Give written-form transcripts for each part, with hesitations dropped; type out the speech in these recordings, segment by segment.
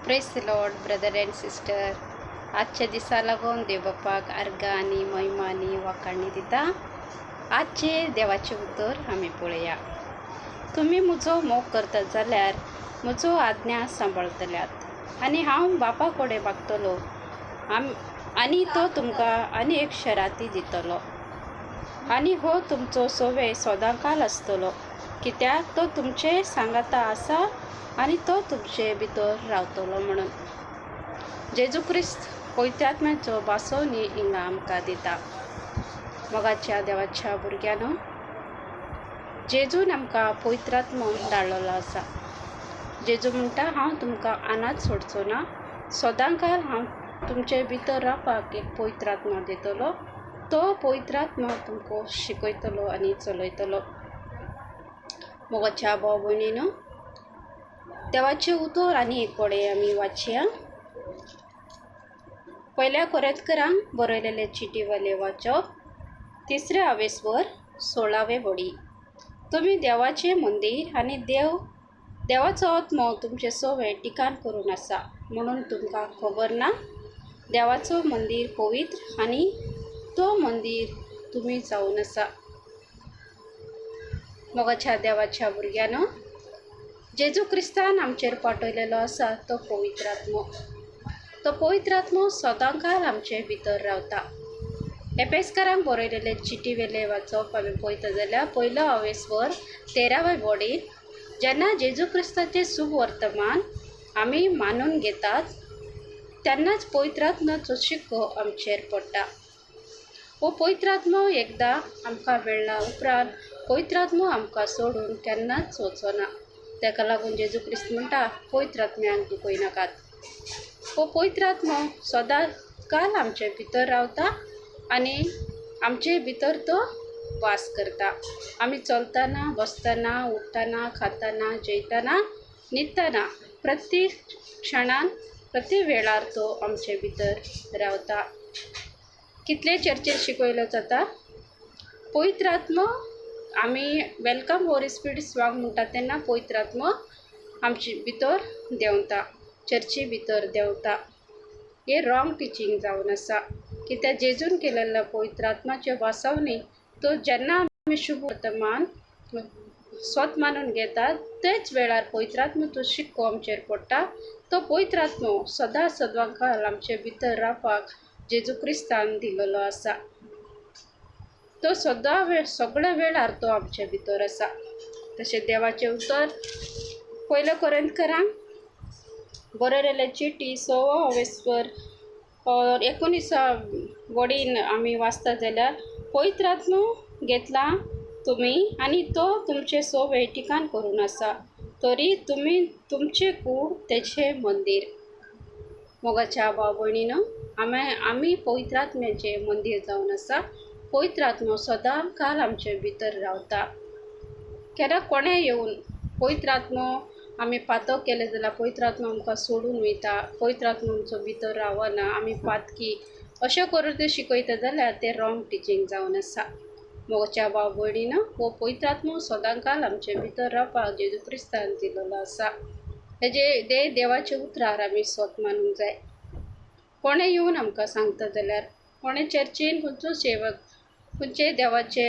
Press Lord brother and sister. आजच्या दिसा लागून देवबापाक अर्घ आणि महिमा आणि वाखाणणी दिता. आजचे देवाचे उतर आम्ही पळया. तुम्ही म्हजो मोग करतात जाल्यार म्हजो आज्ञा सांबाळतल्यात आनी हांव बापा कडेन मागतलो आनी तो तुमकां आनी एक शराती दितलो. आनी हो तुमचो सोवे सदांकाल आसतलो, कित्याक तो तुमचे सांगाता आसा आनी तो तुमचे भितर रावतलो म्हणून. जेजू क्रिस्त पवित्रात्म्याचो बासोनी हिंगा आमकां दिता. मोगाच्या देवाच्या भुरग्यानो, जेजून आमकां पवित्रात्मो धाडलेलो आसा. जेजू म्हणटा, हांव तुमकां अनाथ सोडचो ना, सदांकाल हांव तुमचे भितर रावपाक एक पवित्रात्मा दितलो. तो पवित्रात्मा तुमकां शिकयतलो आनी चलयतलो. मोगाच्या भाव भयणीनो, देवाचे उतर आनी एक कोडे आमी वाचया. पहिल्या कोरिंथकरांक बरयलेले चिटीवाले वाचप, 3 अवेसवर 16 वडी. तुम्ही देवाचे मंदिर आनी देवाचो आत्मो तुमचे सोवे ठिकाण करून आसा म्हणून तुमकां खबर ना. देवाचो मंदिर पवित्र आनी तो मंदिर तुम्ही जावन आसा. मोगाच्या देवाच्या भुरग्यानो, जेजू क्रिस्तान आमचेर पाठयलेलो आसा तो पवित्र आत्मो. तो पवित्र आत्मो सदांकाल आमचे भितर रावता. एफेसकारांक बरयलेले चिटीवेले वाचप आमी पळयता जाल्यार 1 अवेसवर 13 वडीन, जेन्ना जेजू क्रिस्ताचे शुभ वर्तमान आमी मानून घेतात तेन्नाच पवित्र आत्म्याचो शिक्को आमचेर पडटा. हो पवित्र आत्मो एकदां आमकां मेळ्ळा उपरांत पवित्र आत्मो आमकां सोडून केन्नाच वचो ना. ताका लागून जेजू क्रिस्त म्हणटा, पवित्र आत्म्याक दुखय नाकात. हो पवित्र आत्मो सदांकाल आमचे भितर रावता आनी आमचे भितर तो वास करता. आमी चलतना, बसतना, उठतना, खातना, जेयतना, न्हिदतना प्रत्येक क्षणान प्रत्येक वेळार तो आमचे भितर रावता. कितले चर्चेत शिकयलो जाता, पवित्र आत्मो आमी वेलकम होली स्पिरीट स्वांग म्हणटा तेन्ना पवित्र आत्मो आमचे भितर देंवता, चर्ची भितर देंवता. हे रॉंग टिचींग जावन आसा, कित्याक जेजून केलेल्या पवित्र आत्म्याचे वासावनी तो जेन्ना आमी शुभ वर्तमान स्वत मानून घेतात तेच वेळार पवित्र आत्म्याचो शिक्को आमचेर पडटा. तो पवित्र आत्मो सदांकाल आमचे भितर रावपाक जेजू क्रिस्तान दिलेलो आसा. तो सगळ्या वेळार तो आमचे भितर आसा. तशें देवाचे उतर 1 कोरिंथकरांक बरयलेले चिटी 6 अवेसवर 19 वडीन आमी वाचता जाल्यार, पवित्र आत्मो घेतला तुमी आनी तो तुमचे सोवे ठिकाण करून आसा, तरी तुमी तुमचे कूड तेचे मंदिर. मोगाच्या भाव भयणीनो, आमी पवित्र आत्म्याचे मंदिर जावन आसा. पवित्र आत्मो सदांकाल आमचे भितर रावता. केन्ना कोणें येवन पवित्र आत्मो आमी पातक केले जाल्यार पवित्र आत्मो आमकां सोडून वयता, पवित्र आत्मो आमचो भितर रावना, आमी पातकी अशें करून ते शिकयता जाल्यार ते रॉंग टिचींग जावन आसा. मोगाच्या भाव भयणीनो, हो पवित्र आत्मो सदांकाल आमचे भितर रावपाक जेजू क्रिस्तान दिलेलो आसा. हेजे देवाचे उतरार आमी स्वत मानूंक जाय. कोणें येवन आमकां सांगता जाल्यार, कोणें चर्चीन खंयचो सेवक खंयचे देवाचे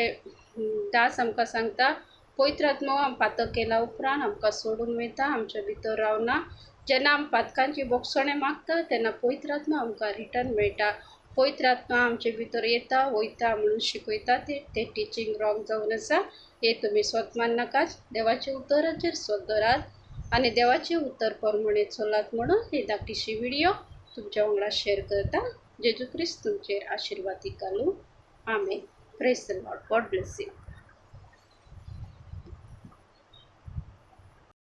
दास आमकां सांगता, पवित्र आत्मो पातक केला उपरांत आमकां सोडून वयता, आमच्या भितर रावना. जेन्ना आमी पातकांची बोगसणे मागता तेन्ना पवित्र आत्मा आमकां रिटर्न मेळटा. पवित्र आत्मा आमचे भितर येता वयता म्हणून शिकयता ते टिचींग रॉंग जावन आसा. हे तुमी स्वत माननाकात. देवाचे उतराचेर स्वत धरात आनी देवाचे उतर प्रमाणे चलात म्हणून ही धाकटीशी व्हिडिओ तुमच्या वांगडा शेअर करता. जेजू क्रिस्त तुमचेर आशिर्वाद घालूं. Amen. Praise the Lord. God bless you.